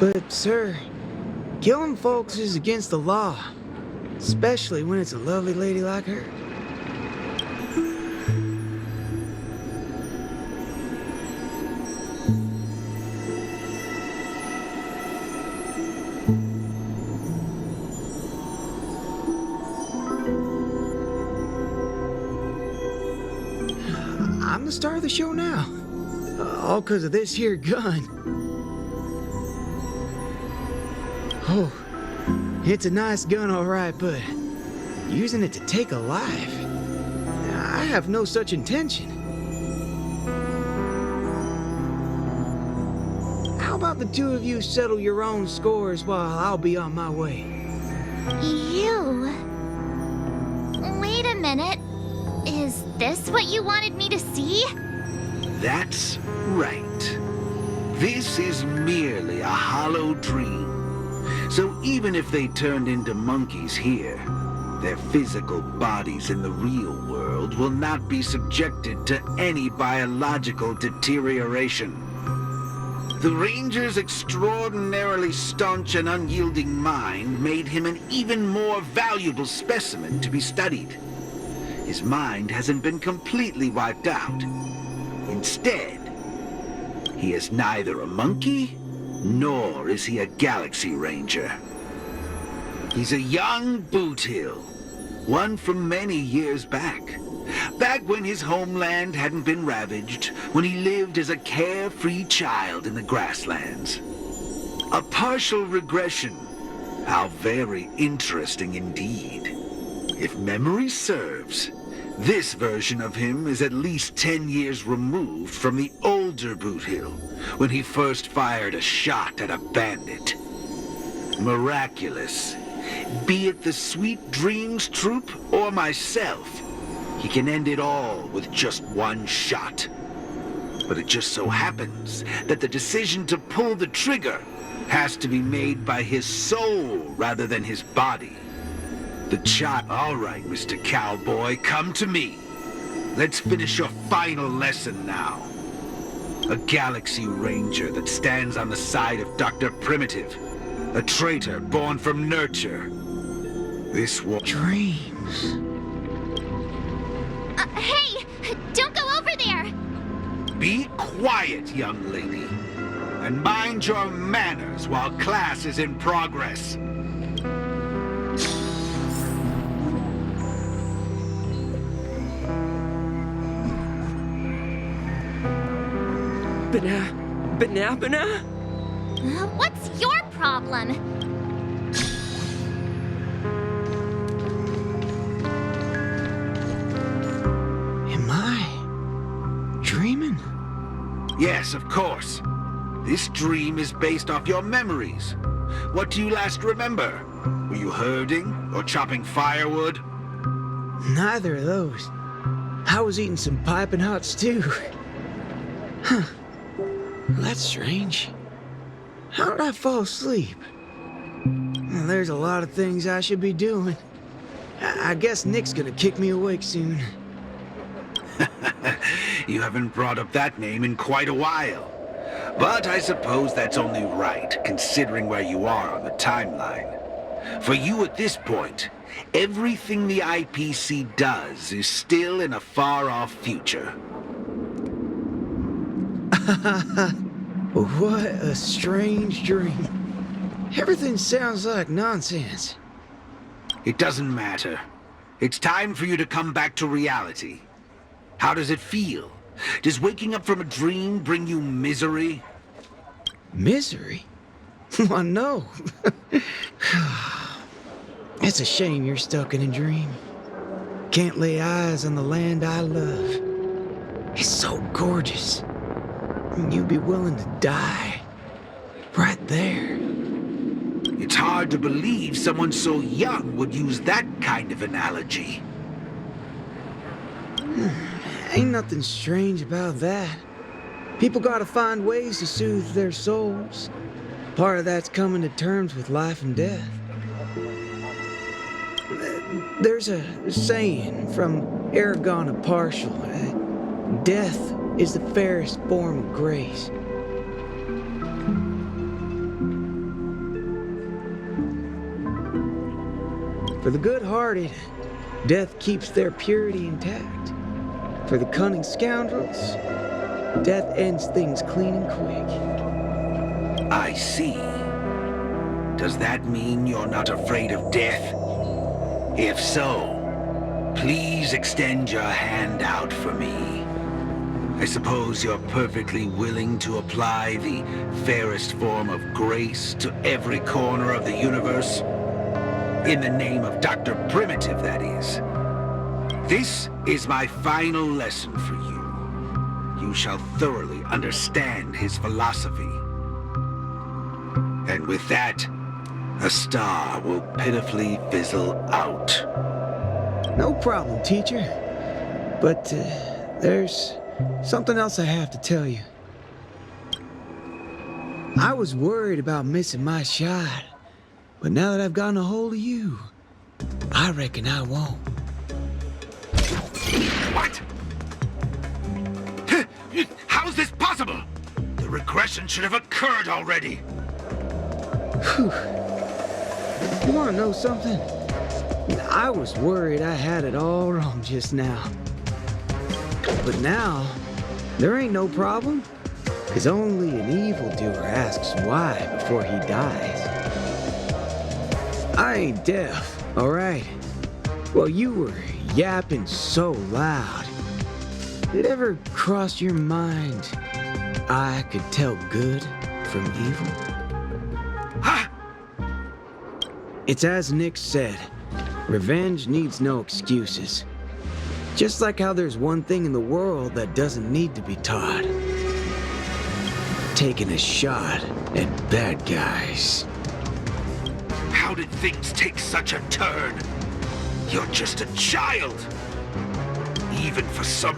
But, sir, killing folks is against the law. Especially when it's a lovely lady like her. I'm the star of the show now. All because of this here gun. Oh, it's a nice gun, all right, but using it to take a life, I have no such intention. How about the two of you settle your own scores while I'll be on my way? You? Wait a minute. Is this what you wanted me to see? That's right. This is merely a hollow dream. So even if they turned into monkeys here, their physical bodies in the real world will not be subjected to any biological deterioration. The Ranger's extraordinarily staunch and unyielding mind made him an even more valuable specimen to be studied. His mind hasn't been completely wiped out. Instead, he is neither a monkey, nor is he a Galaxy Ranger. He's a young Boothill, one from many years back. Back when his homeland hadn't been ravaged, when he lived as a carefree child in the grasslands. A partial regression. How very interesting indeed. If memory serves, this version of him is at least 10 years removed from the older Boothill, when he first fired a shot at a bandit. Miraculous. Be it the Sweet Dreams Troop or myself, he can end it all with just one shot. But it just so happens that the decision to pull the trigger has to be made by his soul rather than his body. The shot. All right, Mr. Cowboy, come to me. Let's finish your final lesson now. A Galaxy Ranger that stands on the side of Dr. Primitive. A traitor born from nurture. This was Dreams. Hey! Don't go over there! Be quiet, young lady. And mind your manners while class is in progress. Banana? What's your problem? Am I dreaming? Yes, of course. This dream is based off your memories. What do you last remember? Were you herding or chopping firewood? Neither of those. I was eating some piping hot stew. Huh. That's strange. How did I fall asleep? Well, there's a lot of things I should be doing. I guess Nick's gonna kick me awake soon. You haven't brought up that name in quite a while. But I suppose that's only right, considering where you are on the timeline. For you at this point, everything the IPC does is still in a far-off future. What a strange dream. Everything sounds like nonsense. It doesn't matter. It's time for you to come back to reality. How does it feel? Does waking up from a dream bring you misery? Misery? Why, no. It's a shame you're stuck in a dream. Can't lay eyes on the land I love. It's so gorgeous. You'd be willing to die. Right there. It's hard to believe someone so young would use that kind of analogy. Ain't nothing strange about that. People gotta find ways to soothe their souls. Part of that's coming to terms with life and death. There's a saying from Aragon of Partial. Death is the fairest form of grace. For the good-hearted, death keeps their purity intact. For the cunning scoundrels, death ends things clean and quick. I see. Does that mean you're not afraid of death? If so, please extend your hand out for me. I suppose you're perfectly willing to apply the fairest form of grace to every corner of the universe? In the name of Dr. Primitive, that is. This is my final lesson for you. You shall thoroughly understand his philosophy. And with that, a star will pitifully fizzle out. No problem, teacher. But there's something else I have to tell you. I was worried about missing my shot, but now that I've gotten a hold of you, I reckon I won't. What? How is this possible? The regression should have occurred already. Whew. You want to know something? I was worried I had it all wrong just now. But now, there ain't no problem. Because only an evildoer asks why before he dies. I ain't deaf, alright? Well, you were yapping so loud. Did it ever cross your mind I could tell good from evil? Huh? It's as Nick said, revenge needs no excuses. Just like how there's one thing in the world that doesn't need to be taught. Taking a shot at bad guys. How did things take such a turn? You're just a child. Even for some